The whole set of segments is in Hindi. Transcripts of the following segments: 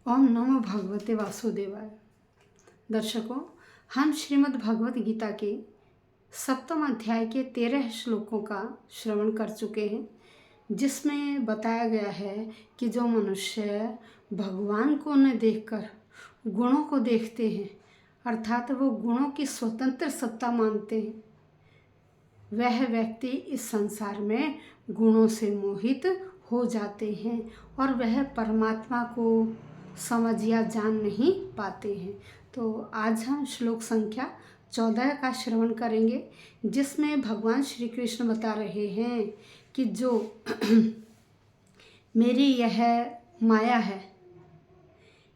ओम नमो भगवते वासुदेवाय। दर्शकों, हम श्रीमद् भगवत गीता के 7वें अध्याय के 13 श्लोकों का श्रवण कर चुके हैं, जिसमें बताया गया है कि जो मनुष्य भगवान को न देखकर गुणों को देखते हैं, अर्थात वो गुणों की स्वतंत्र सत्ता मानते हैं, वह व्यक्ति इस संसार में गुणों से मोहित हो जाते हैं और वह परमात्मा को समझ या जान नहीं पाते हैं। तो आज हम श्लोक संख्या 14 का श्रवण करेंगे, जिसमें भगवान श्री कृष्ण बता रहे हैं कि जो मेरी यह माया है,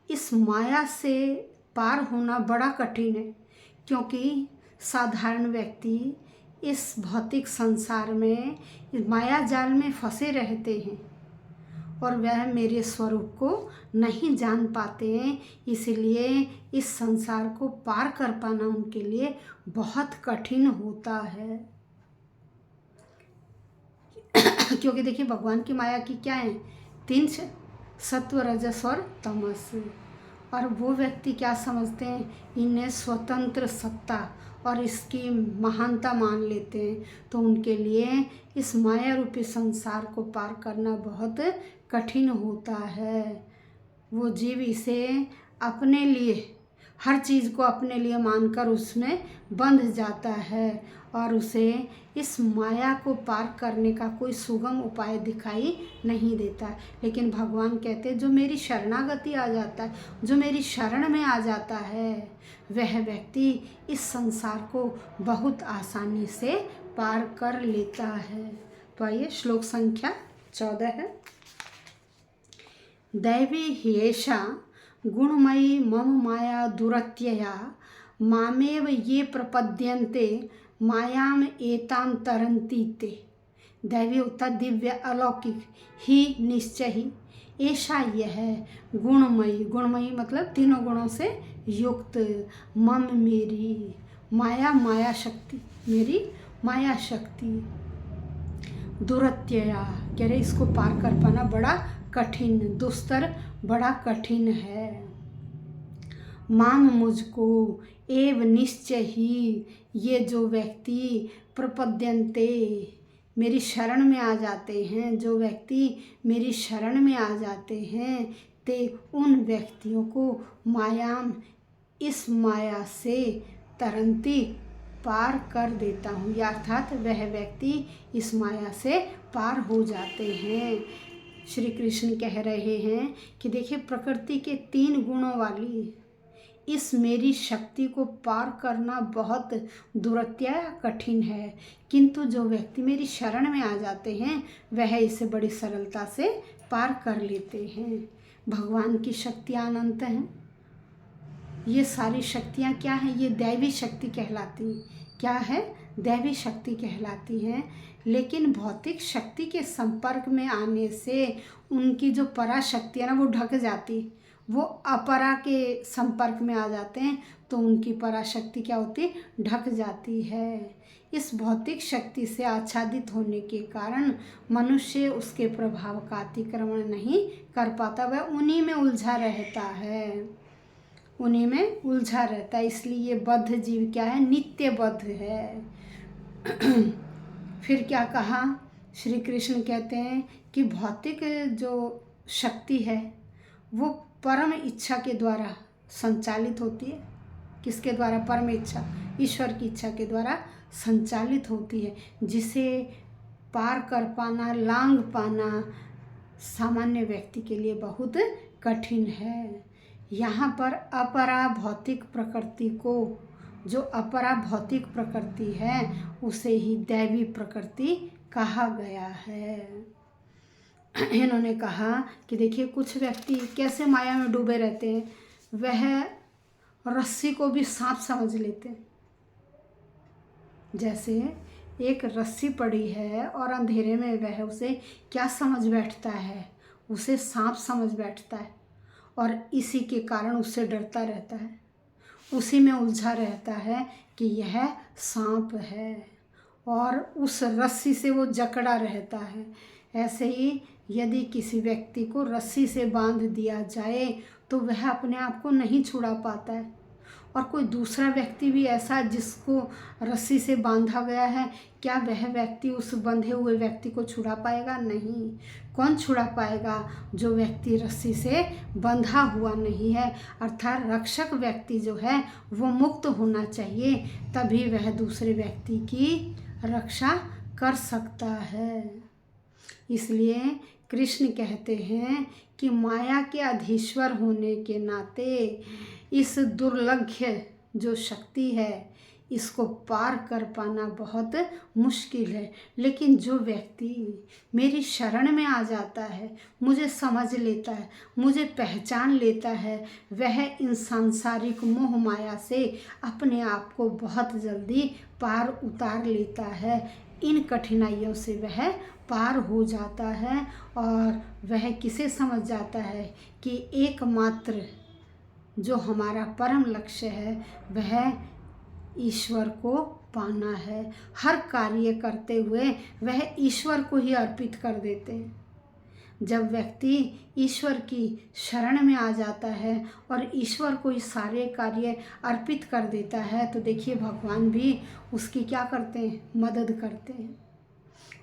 इस माया से पार होना बड़ा कठिन है, क्योंकि साधारण व्यक्ति इस भौतिक संसार में माया जाल में फंसे रहते हैं और वह मेरे स्वरूप को नहीं जान पाते हैं। इसलिए इस संसार को पार कर पाना उनके लिए बहुत कठिन होता है। क्योंकि देखिए, भगवान की माया की क्या है, 3 सत्व, रजस और तमस। और वो व्यक्ति क्या समझते हैं, इन्हें स्वतंत्र सत्ता और इसकी महानता मान लेते हैं। तो उनके लिए इस माया रूपी संसार को पार करना बहुत कठिन होता है। वो जीव इसे अपने लिए, हर चीज़ को अपने लिए मानकर उसमें बंध जाता है और उसे इस माया को पार करने का कोई सुगम उपाय दिखाई नहीं देता। लेकिन भगवान कहते हैं, जो मेरी शरणागति आ जाता है, जो मेरी शरण में आ जाता है, वह व्यक्ति इस संसार को बहुत आसानी से पार कर लेता है। तो आइए, श्लोक संख्या 14 है। दैवी ह्येषा गुणमयी मम माया दुरत्यया मामेव ये प्रपद्यन्ते मायाम एताम तरन्ति ते। दैवी होता दिव्य अलौकिक, ही निश्चय ही, ऐसा यह गुणमयी, गुणमयी मतलब तीनों गुणों से युक्त, मम मेरी माया, माया शक्ति, मेरी माया शक्ति, दुरत्यया कह रहे इसको पार कर पाना बड़ा कठिन, दुस्तर, बड़ा कठिन है। माम मुझको, एव निश्चय ही, ये जो व्यक्ति प्रपद्यन्ते मेरी शरण में आ जाते हैं, जो व्यक्ति मेरी शरण में आ जाते हैं, ते उन व्यक्तियों को मायाम, इस माया से तरंती, पार कर देता हूँ, या अर्थात वह व्यक्ति इस माया से पार हो जाते हैं। श्री कृष्ण कह रहे हैं कि देखिए, प्रकृति के 3 गुणों वाली इस मेरी शक्ति को पार करना बहुत दुरत्या कठिन है, किंतु जो व्यक्ति मेरी शरण में आ जाते हैं, वह इसे बड़ी सरलता से पार कर लेते हैं। भगवान की शक्तियाँ अनंत हैं। ये सारी शक्तियाँ क्या हैं, ये दैवी शक्ति कहलाती हैं। क्या है, दैवी शक्ति कहलाती हैं। लेकिन भौतिक शक्ति के संपर्क में आने से उनकी जो पराशक्ति है ना, वो ढक जाती, वो अपरा के संपर्क में आ जाते हैं, तो उनकी पराशक्ति क्या होती, ढक जाती है। इस भौतिक शक्ति से आच्छादित होने के कारण मनुष्य उसके प्रभाव का अतिक्रमण नहीं कर पाता, वह उन्हीं में उलझा रहता है, उन्हीं में उलझा रहता है। इसलिए ये बद्ध जीव क्या है, नित्य बद्ध है। फिर क्या कहा, श्री कृष्ण कहते हैं कि भौतिक जो शक्ति है वो परम इच्छा के द्वारा संचालित होती है। किसके द्वारा, परम इच्छा, ईश्वर की इच्छा के द्वारा संचालित होती है, जिसे पार कर पाना, लांघ पाना सामान्य व्यक्ति के लिए बहुत कठिन है। यहाँ पर अपरा भौतिक प्रकृति को, जो अपरा भौतिक प्रकृति है, उसे ही दैवी प्रकृति कहा गया है। इन्होंने कहा कि देखिए, कुछ व्यक्ति कैसे माया में डूबे रहते हैं, वह रस्सी को भी सांप समझ लेते हैं। जैसे एक रस्सी पड़ी है और अंधेरे में वह उसे क्या समझ बैठता है, उसे सांप समझ बैठता है और इसी के कारण उससे डरता रहता है, उसी में उलझा रहता है कि यह सांप है और उस रस्सी से वो जकड़ा रहता है। ऐसे ही यदि किसी व्यक्ति को रस्सी से बांध दिया जाए तो वह अपने आप को नहीं छुड़ा पाता है, और कोई दूसरा व्यक्ति भी ऐसा जिसको रस्सी से बांधा गया है, क्या वह व्यक्ति उस बंधे हुए व्यक्ति को छुड़ा पाएगा? नहीं। कौन छुड़ा पाएगा? जो व्यक्ति रस्सी से बंधा हुआ नहीं है, अर्थात रक्षक व्यक्ति जो है वो मुक्त होना चाहिए, तभी वह दूसरे व्यक्ति की रक्षा कर सकता है। इसलिए कृष्ण कहते हैं कि माया के अधीश्वर होने के नाते इस दुर्लभ जो शक्ति है इसको पार कर पाना बहुत मुश्किल है। लेकिन जो व्यक्ति मेरी शरण में आ जाता है, मुझे समझ लेता है, मुझे पहचान लेता है, वह इन सांसारिक मोह माया से अपने आप को बहुत जल्दी पार उतार लेता है। इन कठिनाइयों से वह पार हो जाता है और वह किसे समझ जाता है कि एकमात्र जो हमारा परम लक्ष्य है वह ईश्वर को पाना है। हर कार्य करते हुए वह ईश्वर को ही अर्पित कर देते हैं। जब व्यक्ति ईश्वर की शरण में आ जाता है और ईश्वर को ही सारे कार्य अर्पित कर देता है तो देखिए भगवान भी उसकी क्या करते हैं? मदद करते हैं।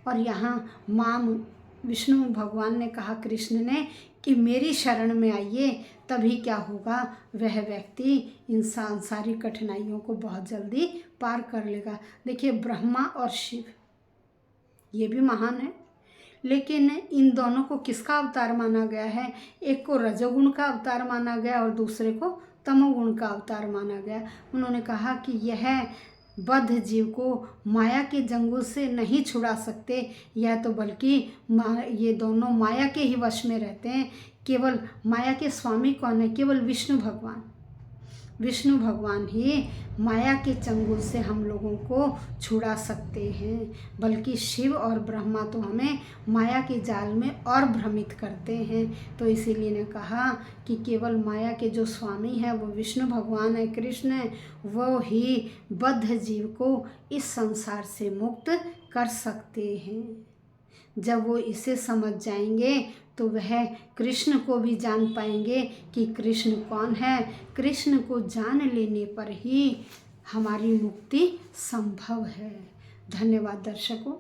और यहाँ माँ विष्णु भगवान ने कहा कृष्ण ने कि मेरी शरण में आइए, तभी क्या होगा? वह व्यक्ति इन सांसारिक कठिनाइयों को बहुत जल्दी पार कर लेगा। देखिए ब्रह्मा और शिव ये भी महान है, लेकिन इन दोनों को किसका अवतार माना गया है? एक को रजोगुण का अवतार माना गया और दूसरे को तमोगुण का अवतार माना गया। उन्होंने कहा कि यह बद्ध जीव को माया के जंगल से नहीं छुड़ा सकते, यह तो बल्कि ये दोनों माया के ही वश में रहते हैं। केवल माया के स्वामी कौन है? केवल विष्णु भगवान। विष्णु भगवान ही माया के चंगुल से हम लोगों को छुड़ा सकते हैं, बल्कि शिव और ब्रह्मा तो हमें माया के जाल में और भ्रमित करते हैं। तो इसीलिए ने कहा कि केवल माया के जो स्वामी हैं वो विष्णु भगवान है, कृष्ण है, वो ही बद्ध जीव को इस संसार से मुक्त कर सकते हैं। जब वो इसे समझ जाएंगे तो वह कृष्ण को भी जान पाएंगे कि कृष्ण कौन है। कृष्ण को जान लेने पर ही हमारी मुक्ति संभव है। धन्यवाद दर्शकों।